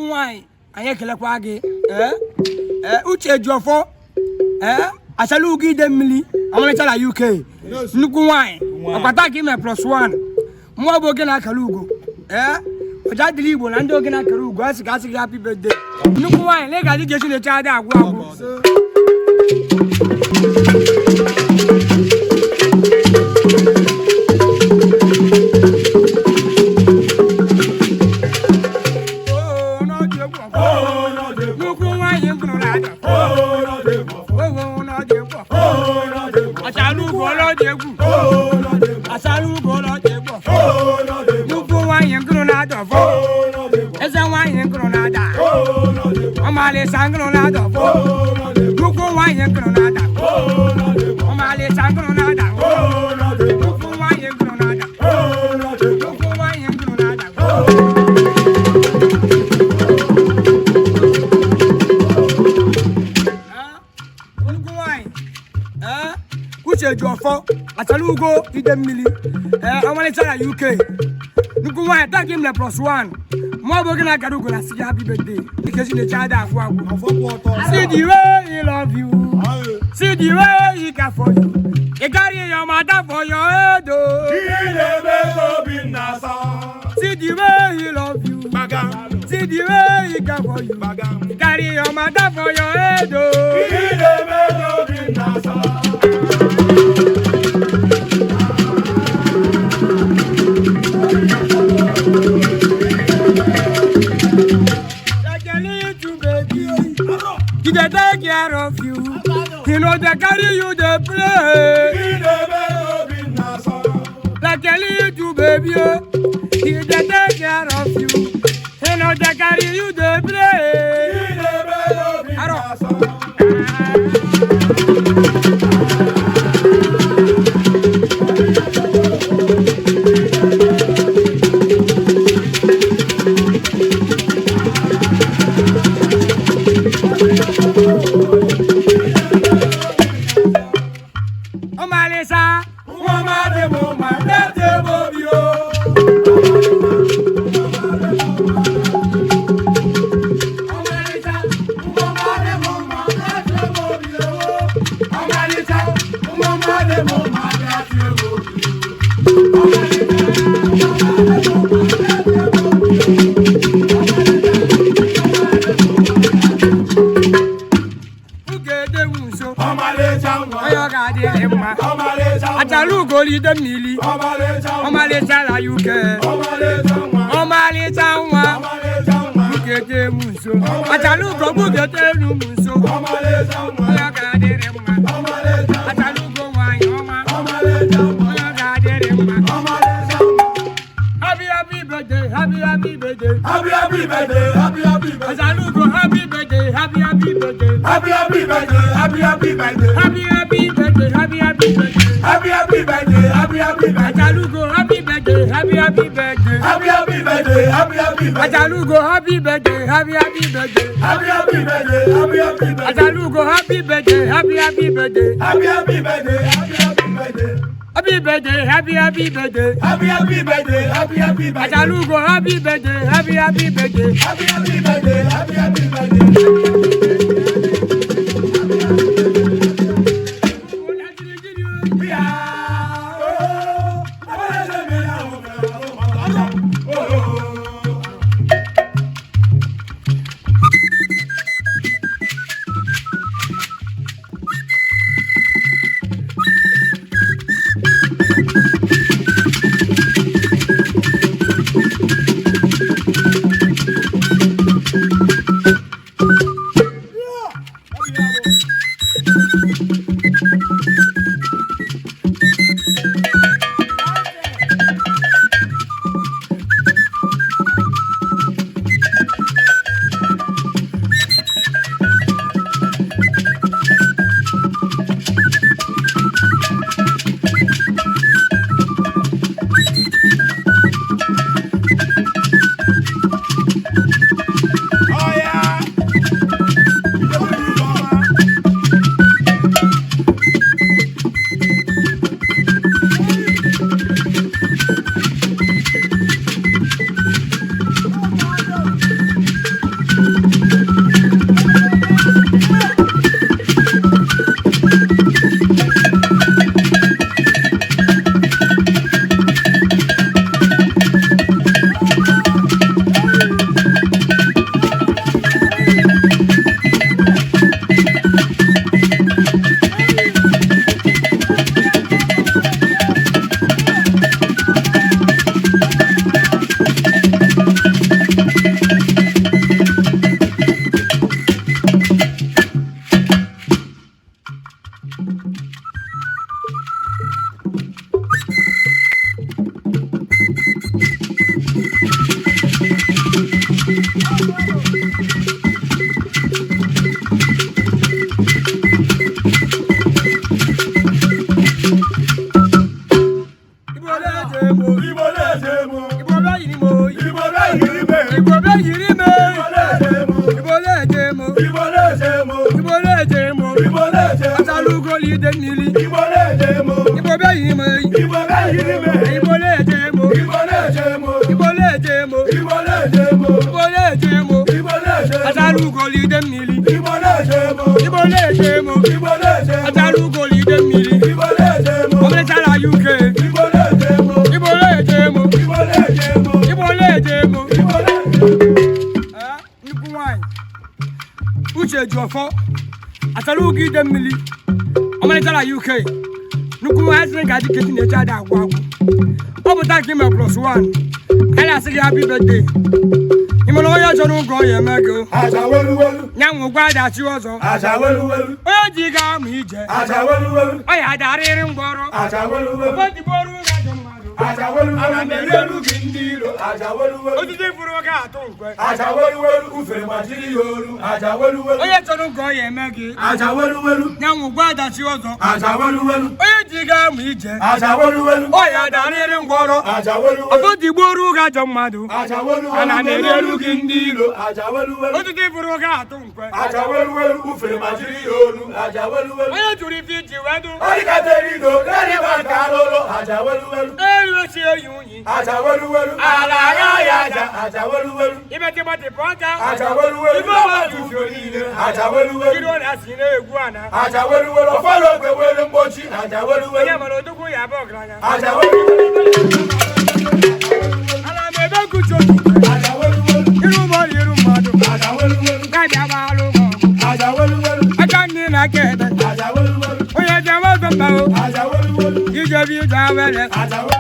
Why? I ain't Kelapagi, Uche Ejiofor, Achalugo Idimili, Omalicha UK. Nukuwai, Apataki me +1. More bogen Achalugo, Ojadili and Dogen Achalugo, as happy birthday. Nukuwai, legally getting a child out. Achalugo lo debo. Nuku wine gronada vo. Eza wine gronada. Omalicha gronada vo. Nuku wine gronada. Omalicha gronada. Nuku wine gronada. Nuku wine gronada. Nuku wine. Uche Ejiofor, Achalugo Idimili, Omalicha UK. Nukuwa attack him +1. More bogen Achalugo na see happy birthday. Because in the child of see the way he love you. See the way he care for you. He carry your mother for your head. See the way he love you. See the way he care for you. He carry your mother for your head. They take care of you. You know they carry you, they play. Like a little baby, they take care of you. You know they carry you, they play. Omalicha, Achalugo Idimili, Omalicha UK, Omalicha Bukete Muso, Achalugo Bukete Muso, Achalugo Wayoma, happy birthday, happy birthday, happy birthday, happy birthday, Achalugo happy birthday, happy birthday, happy birthday, happy birthday, happy birthday, happy birthday. Happy birthday, happy birthday. Achalugo, happy birthday, happy birthday. Happy birthday, happy birthday. Achalugo, happy birthday, happy birthday. Happy birthday, happy birthday. Achalugo, happy birthday, happy birthday. Happy birthday, happy birthday. Happy birthday, happy birthday. Happy birthday, happy birthday. Achalugo, happy birthday, happy birthday. Happy birthday, happy birthday. Achalugo Idimili. Achalugo Idimili. Achalugo Idimili. Omalicha la Uche. Uche Ejiofor. Achalugo Idimili. Omalicha la Uche. Nuku has been got to get in the child out. Overtake him +1. And I say happy birthday. Imoloya John go, Yamago. Achalugo. Young guy that you also. Achalugo. Oh, Diga Mija. Achalugo. I had a ring borrow. Achalugo. But the borrow. Achalugo. I'm a real Gindiro. Achalugo. What did they for a gato? Achalugo. Ufe Material. Achalugo. Oh, yes, I don't go, Yamagi. Achalugo. Young guy that you also. Achalugo. Oh, Diga Mija. Achalugo. Oh, I had a ring borrow. Achalugo. About the borrow got your mother. Achalugo. And I'm a real Gindiro. Achalugo. What did they for a gato? Achalugo. Ufe Material. Achalugo. Where to repeat you? I got the riddle. Achalugo. Achalugo. Achalugo. You bet about the podcast. Achalugo. Achalugo. You don't ask in a guana. Achalugo. Follow the way of Bochi. Achalugo. Achalugo. And I'm a good job. Achalugo. You know what you do. Achalugo. Achalugo. I can't need a kid. Achalugo. We are the Achalugo. You just be down. Achalugo.